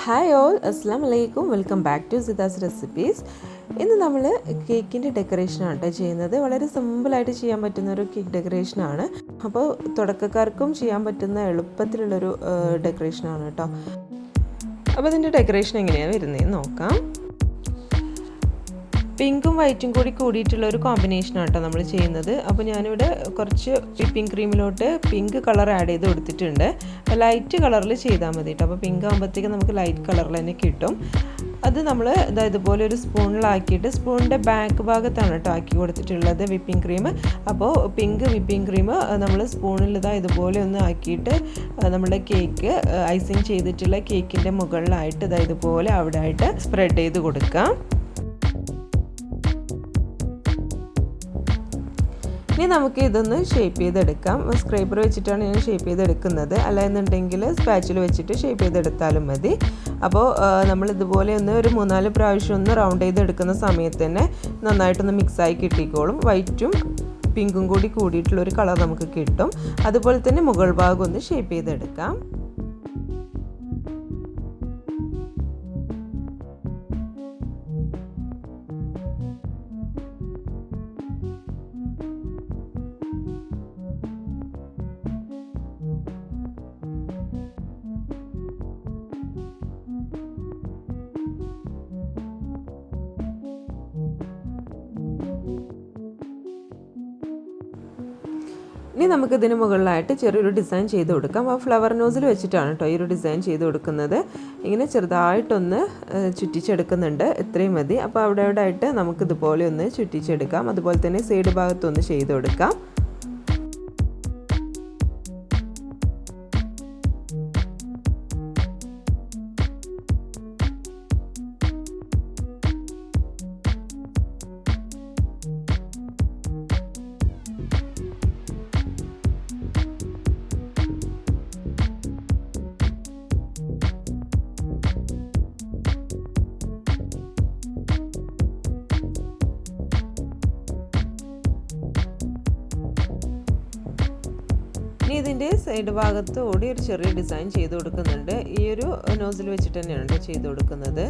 Hi all, അസ്സാം വലൈക്കും. Welcome back to സിദാസ് റെസിപ്പീസ്. ഇന്ന് നമ്മൾ കേക്കിൻ്റെ ഡെക്കറേഷനാണ് കേട്ടോ ചെയ്യുന്നത്. വളരെ സിമ്പിളായിട്ട് ചെയ്യാൻ പറ്റുന്ന ഒരു കേക്ക് ഡെക്കറേഷനാണ്. അപ്പോൾ തുടക്കക്കാർക്കും ചെയ്യാൻ പറ്റുന്ന എളുപ്പത്തിലുള്ളൊരു ഡെക്കറേഷനാണ് കേട്ടോ. അപ്പോൾ ഇതിൻ്റെ ഡെക്കറേഷൻ എങ്ങനെയാണ് വരുന്നതെന്ന് നോക്കാം. പിങ്കും വൈറ്റും കൂടിയിട്ടുള്ള ഒരു കോമ്പിനേഷനാണ് കേട്ടോ നമ്മൾ ചെയ്യുന്നത്. അപ്പോൾ ഞാനിവിടെ കുറച്ച് വിപ്പിംഗ് ക്രീമിലോട്ട് പിങ്ക് കളർ ആഡ് ചെയ്ത് കൊടുത്തിട്ടുണ്ട്. ലൈറ്റ് കളറിൽ ചെയ്താൽ മതി കേട്ടോ. അപ്പോൾ പിങ്ക് ആകുമ്പോഴത്തേക്ക് നമുക്ക് ലൈറ്റ് കളറിൽ തന്നെ കിട്ടും. അത് നമ്മൾ ഇതുപോലെ ഒരു സ്പൂണിലാക്കിയിട്ട് സ്പൂണിൻ്റെ ബാക്ക് ഭാഗത്താണ് കേട്ടോ ആക്കി കൊടുത്തിട്ടുള്ളത് വിപ്പിംഗ് ക്രീം. അപ്പോൾ പിങ്ക് വിപ്പിംഗ് ക്രീം നമ്മൾ സ്പൂണിൽ ഇതുപോലെ ഒന്ന് ആക്കിയിട്ട് നമ്മുടെ കേക്ക് ഐസിങ് ചെയ്തിട്ടുള്ള കേക്കിൻ്റെ മുകളിലായിട്ട് ഇതുപോലെ അവിടെ ആയിട്ട് സ്പ്രെഡ് ചെയ്ത് കൊടുക്കാം. ഇനി നമുക്ക് ഇതൊന്ന് ഷേപ്പ് ചെയ്തെടുക്കാം. സ്ക്രൈബർ വെച്ചിട്ടാണ് ഞാൻ ഷേപ്പ് ചെയ്തെടുക്കുന്നത്. അല്ല എന്നുണ്ടെങ്കിൽ സ്പാച്ചിൽ വെച്ചിട്ട് ഷേപ്പ് ചെയ്തെടുത്താലും മതി. അപ്പോൾ നമ്മൾ ഇതുപോലെ ഒരു 3-4 പ്രാവശ്യം ഒന്ന് റൗണ്ട് ചെയ്തെടുക്കുന്ന സമയത്ത് തന്നെ നന്നായിട്ടൊന്ന് മിക്സായി കിട്ടിക്കോളും. വൈറ്റും പിങ്കും കൂടിയിട്ടുള്ളൊരു കളർ നമുക്ക് കിട്ടും. അതുപോലെ തന്നെ മുകൾ ഭാഗം ഒന്ന് ഷേപ്പ് ചെയ്തെടുക്കാം. ഇനി നമുക്കിതിന് മുകളിലായിട്ട് ചെറിയൊരു ഡിസൈൻ ചെയ്ത് കൊടുക്കാം. ആ ഫ്ലവർ നോസിൽ വെച്ചിട്ടാണ് കേട്ടോ ഈ ഒരു ഡിസൈൻ ചെയ്ത് കൊടുക്കുന്നത്. ഇങ്ങനെ ചെറുതായിട്ടൊന്ന് ചുറ്റിച്ചെടുക്കുന്നുണ്ട്, ഇത്രയും മതി. അപ്പോൾ അവിടെ ആയിട്ട് നമുക്കിതുപോലെ ഒന്ന് ചുറ്റിച്ചെടുക്കാം. അതുപോലെ തന്നെ സൈഡ് ഭാഗത്തൊന്ന് ചെയ്ത് കൊടുക്കാം. ഇനി ഇതിൻ്റെ സൈഡ് ഭാഗത്ത് കൂടി ഒരു ചെറിയ ഡിസൈൻ ചെയ്ത് കൊടുക്കുന്നുണ്ട്. ഈ ഒരു നോസിൽ വെച്ചിട്ട് തന്നെയാണ് ചെയ്ത് കൊടുക്കുന്നത്.